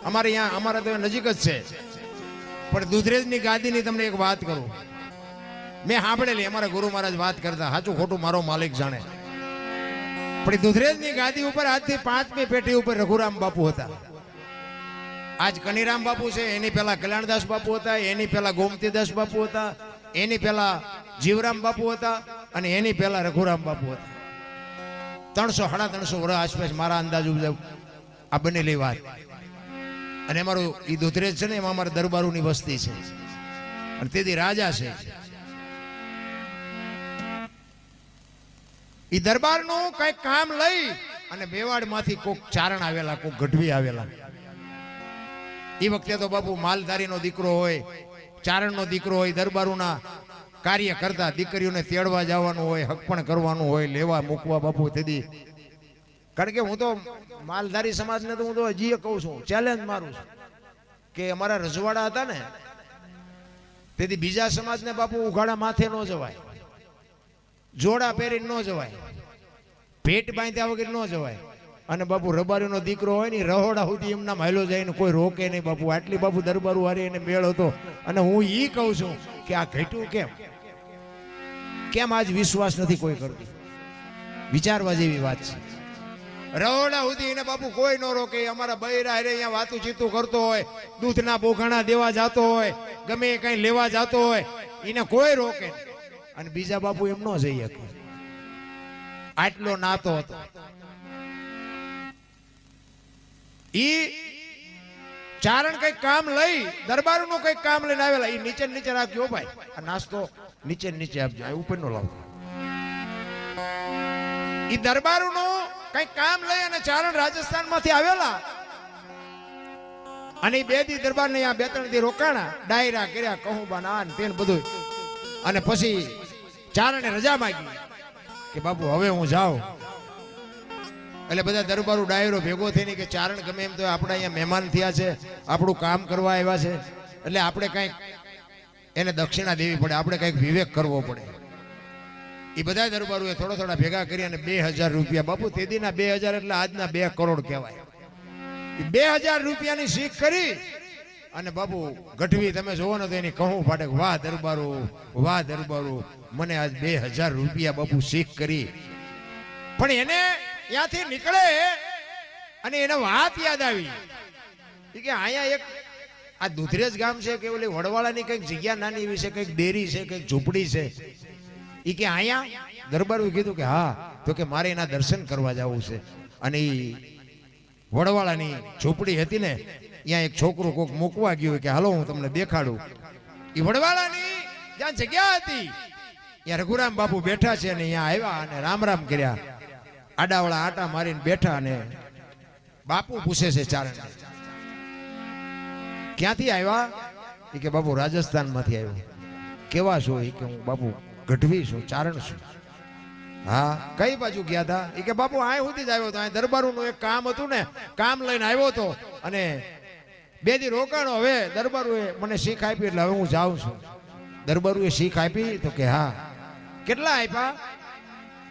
અમારે અહીંયા અમારા તો નજીક જ છે. પણ દુધરેજની ગાદીની તમને એક વાત કરું, મેં સાંભળેલી, અમારા ગુરુ મહારાજ વાત કરતા, સાચું ખોટું મારો માલિક જાણે. પણ દુધરેજની ગાદી ઉપર આજથી 5મી પેઢી ઉપર રઘુરામ બાપુ હતા. આજ કનીરામ બાપુ છે, એની પહેલા કલ્યાણદાસ બાપુ હતા, એની પહેલા ગોમતીદાસ બાપુ હતા, એની પહેલા જીવરામ બાપુ હતા, અને એની પહેલા રઘુરામ બાપુ હતા. 300-350 વર્ષ આસપાસ મારા અંદાજ મુજબ આ બનેલી વાત. અને અમારું એ દુધરેજ છે ને, એમાં અમારા દરબારોની વસ્તી છે, અને તેથી રાજા છે. એ દરબારનું કઈક કામ લઈ અને મેવાડમાંથી કોક ચારણ આવેલા, કોક ગઢવી આવેલા. એ વખતે તો બાપુ માલધારીનો દીકરો હોય, ચારણનો દીકરો હોય, દરબારોના કાર્ય કરતા, દીકરીઓને તેડવા જવાનું હોય, હકપણ કરવાનું હોય, લેવા મૂકવા બાપુ તેથી. કારણ કે હું તો માલધારી સમાજને તો હું તો હજી કહું છું, ચેલેન્જ મારું છું કે અમારા રજવાડા હતા ને, તેથી બીજા સમાજને બાપુ ઉઘાડા માથે ન જવાય, જોડા પહેરીને ન જવાય, ભેટ બાંધ્યા વગર ન જવાય. અને બાપુ રબારીનો દીકરો હોય ને, રહોડા સુધી એમના માયલો જાય ને કોઈ રોકે નહીં બાપુ. આટલી બાપુ દરબારું હારી એને મેળ હતો. અને હું ઈ કહું છું કે આ ઘટ્યું કેમ આજ વિશ્વાસ નથી કોઈ કરતું? વિચારવા જેવી વાત છે. રહોડા સુધી એને બાપુ કોઈ ન રોકે. અમારા બૈરા હારે અહીંયા વાતું ચીતું કરતો હોય, દૂધના બોઘાણા દેવા જતો હોય, ગમે કઈ લેવા જતો હોય, એને કોઈ રોકે. અને બીજા બાપુ એમ ન જઈ શકે. આટલો નાતો હતો. ઈ ચારણ કઈક કામ લઈ, દરબારનું કઈક કામ લઈને આવેલા. ઈ નીચે નીચે રાખજો ભાઈ, આ નાસ્તો નીચે નીચે આપજો, ઉપર નો લાવજો. ઈ દરબારનું કઈક કામ લઈ અને ચારણ રાજસ્થાન માંથી આવેલા. અને બે દી દરબાર ને 2-3 દી રોકાણા, ડાયરા કર્યા, કહું બના તેલ બધું. અને પછી ચારણે રજા માંગી કે બાપુ હવે હું જાઉં. એટલે બધા દરબારો ડાયરો ભેગો થઈને કે ચારણ ગમે એમ તો આપણે અહીંયા મહેમાન થયા છે, આપણું કામ કરવા આવ્યા છે, એટલે આપણે કંઈક એને દક્ષિણા દેવી પડે, આપણે કંઈક વિવેક કરવો પડે. એ બધા દરબારોએ થોડા ભેગા કરી અને 2000 રૂપિયા, બાપુ તેદીના 2000 એટલે આજના 2 કરોડ કહેવાય. 2000 રૂપિયાની શીખ કરી અને બાપુ ગઢવી તમે જોવો ને તો એની કહું ફાટે, વાહ દરબારો, મને આજ 2000 રૂપિયા બાપુ શીખ કરી. પણ એને ત્યાંથી નીકળે અને એને વાત યાદ આવી કે અહીંયા એક આ દુધરેજ ગામ છે કે ઓલી વડવાળાની કઈક જગ્યા નાની એવી છે, કઈક ડેરી છે, કઈક ઝૂંપડી છે. એ કે અહીંયા દરબારોએ કીધું કે હા, તો કે મારે એના દર્શન કરવા જવું છે. અને એ વડવાળાની ઝૂંપડી હતી ને, ત્યાં એક છોકરો કોક મૂકવા ગયો કે હાલો હું તમને દેખાડું. એ વડવાળાની જ્યાં જગ્યા હતી ત્યાં રઘુરામ બાપુ બેઠા છે, અને અહીંયા આવ્યા અને રામ કર્યા. આડાવાળા આટા મારીને બેઠા. અને બાપુ પૂછે છે ચારણ, ક્યાંથી આવ્યા? એ કે બાપુ રાજસ્થાન માંથી આવ્યો. કેવા છો? એ કે હું બાપુ ગઢવી છું, ચારણ છું. હા, કઈ બાજુ ગયા હતા? એ કે બાપુ આ સુધી જ આવ્યો હતો, આ દરબારોનું એક કામ હતું ને, કામ લઈને આવ્યો હતો. અને 2 દી રોકાણો. હવે દરબારોએ મને શીખ આપી એટલે હવે હું જાઉં છું. દરબારોએ શીખ આપી? તો કે હા. કેટલા આપ્યા?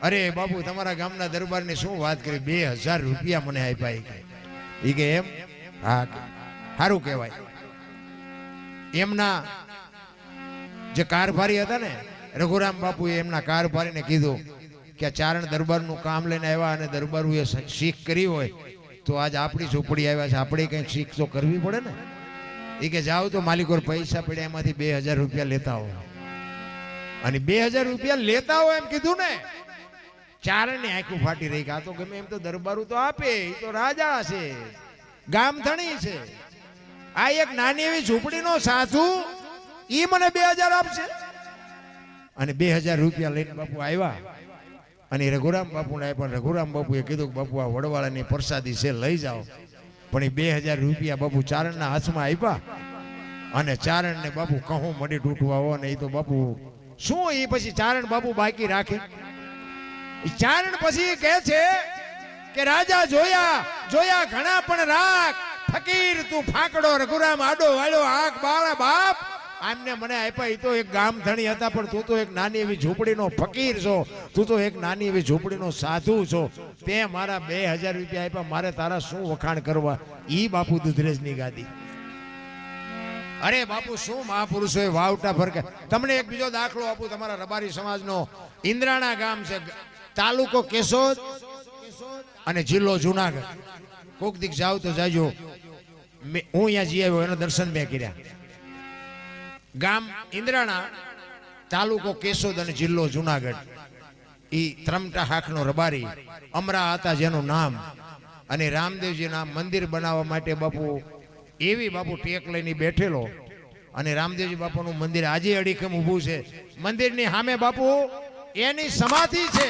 અરે બાપુ તમારા ગામના દરબારની શું વાત કરી, 2000 રૂપિયા મને આપ્યા. એ કે એમ? હા, સારું કહેવાય. એમના જે કારભારી હતા ને રઘુરામ બાપુએ એમના કારભારીને કીધું કે ચારણ દરબારનું કામ લઈને આવ્યા અને દરબારોએ શીખ કરી હોય તો આજ આપણી ઝૂંપડી આવ્યા છે, આપણે કંઈક શીખ તો કરવી પડે ને. એ કે જાઓ તો માલિકો પૈસા પડ્યા, એમાંથી 2000 રૂપિયા લેતા હો. અને 2000 રૂપિયા લેતા હો એમ કીધું ને, ચારણની આંખું ફાટી રહી. આ તો ગમે એમ તો દરબારું તો આપે, એ તો રાજા છે, ગામ ધણી છે. આ એક નાની એવી ઝૂંપડીનો સાધુ ઈ મને 2000 આપશે? અને 2000 રૂપિયા લઈને બાપુ આવ્યા અને રઘુરામ બાપુને આપ્યા. રઘુરામ બાપુએ કીધું કે બાપુ આ વડવાળાની પ્રસાદી છે, લઈ જાઓ. પણ એ 2000 રૂપિયા બાપુ ચારણના હાથમાં આપ્યા. અને ચારણને બાપુ કહું મડી તૂટવા હો ને, એ તો બાપુ શું, એ પછી ચારણ બાપુ બાકી રાખે? ચારણ પછી કહે છે કે રાજા જોયા ઘણા પણ રાખ, ફકીર તું ફાકડો. રઘુરામ આડો વાળો આંખ બાળા બાપ, આમને મને આપ્યા એ તો એક ગામ ધણી હતા, પણ તું તો એક નાની એવી ઝૂંપડીનો ફકીર છો, તું તો એક નાની એવી ઝૂંપડીનો સાધુ છો, તે મારા 2000 રૂપિયા આપ્યા, મારે તારા શું વખાણ કરવા? ઈ બાપુ દુધરેજની ગાદી. અરે બાપુ શું મહાપુરુષોએ વાવટા ફરકે. તમને એક બીજો દાખલો આપું, તમારા રબારી સમાજનો ઇન્દ્રાણા ગામ છે, તાલુકો કેશોદ અને જિલ્લો જુનાગઢ. કોક દીક જાવ તો જાજો, હું અહીંયા જઈ આવ્યો, એનો દર્શન મેં કર્યા. ગામ ઇન્દ્રાણા, તાલુકો કેશોદ અને જિલ્લો જુનાગઢ. ઈ ત્રમટા હાકનો રબારી અમરા હતા જેનું નામ, અને રામદેવજીના મંદિર બનાવવા માટે બાપુ એવી બાપુ ટેક લઈને બેઠેલો, અને રામદેવજી બાપુનું મંદિર આજે અડીખમ ઊભું છે. મંદિરની સામે બાપુ એની સમાધિ છે.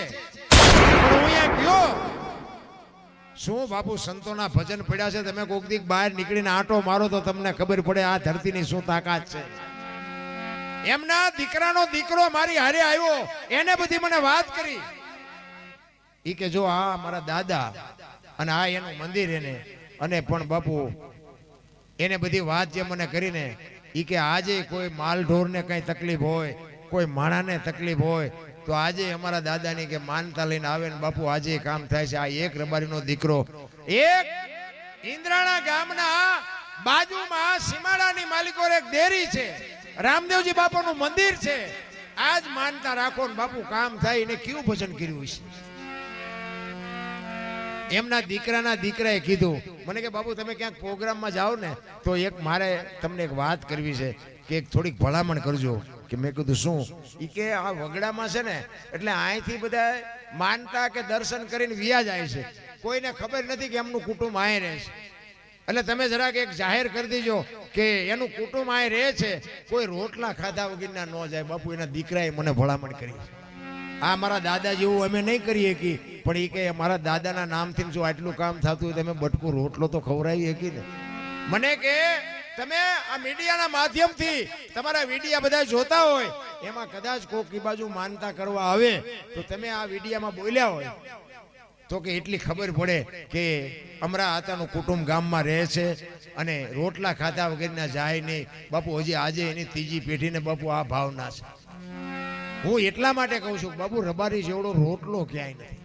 પણ હું અહીંયા ગયો, શું બાપુ સંતોના ભજન પડ્યા છે. તમે કોક દીક બહાર નીકળીને આંટો મારો તો તમને ખબર પડે આ ધરતીની શું તાકાત છે. એમના દીકરાનો દીકરો મારી હારે આવ્યો, એને બધી મને વાત કરી. ઈ કે જો આ મારા દાદા અને આ એનું મંદિર એને, અને પણ બાપુ એને બધી વાત જે મને કરીને, ઈ કે આજે કોઈ માલઢોરને કઈ તકલીફ હોય, કોઈ માણાને તકલીફ હોય, તો આજે અમારા દાદાની કે માનતા લઈને આવે ને બાપુ આજે કામ થાય છે. આ એક રબારીનો દીકરો, એક ઇન્દ્રાણા ગામના બાજુમાં સીમાડાની માલિકો એક ડેરી છે, રામદેવજી બાપાનું મંદિર છે. આજ માનતા રાખો ને બાપુ કામ થાય. એને કેવું ભજન કર્યું છે. એમના દીકરાના દીકરાએ કીધું મને કે બાપુ તમે ક્યાંક પ્રોગ્રામમાં જાઓ ને તો એક મારે તમને એક વાત કરવી છે, કે એક થોડીક ભલામણ કરજો. કે મેં કીધું શું? ઈ કે આ વગડામાં છે ને, એટલે અહીંથી બધા માનતા કે દર્શન કરીને વિયા જાય છે, કોઈને ખબર નથી કે એમનું કુટુંબ અહીં રહે છે. એટલે તમે જરાક એક જાહેર કરી દીજો કે એનું કુટુંબ અહીં રહે છે, કોઈ રોટલા ખાધા વગરના ન જાય. બાપુ એના દીકરાએ મને ભલામણ કરી. આ મારા દાદા જેવું અમે નહીં કરીએ કે, પણ એ કે મારા દાદાના નામથી જો આટલું કામ થતું હોય, તમે બટકું રોટલો તો ખવડાવી શકી ને. મને કે તમે આ મીડિયાના માધ્યમથી તમારા વિડીયા બધા જોતા હોય, એમાં કદાચ કોક ઈ બાજુ માનતા કરવા આવે તો તમે આ વિડીયામાં બોલ્યા હોય તો કે એટલી ખબર પડે કે અમરા આતાનું કુટુંબ ગામમાં રહે છે અને રોટલા ખાધા વગરના જાય નહીં. બાપુ હજી આજે એની ત્રીજી પેઢીને બાપુ આ ભાવના છે. હું એટલા માટે કહું છું બાપુ રબારી જેવડો રોટલો ક્યાંય નથી.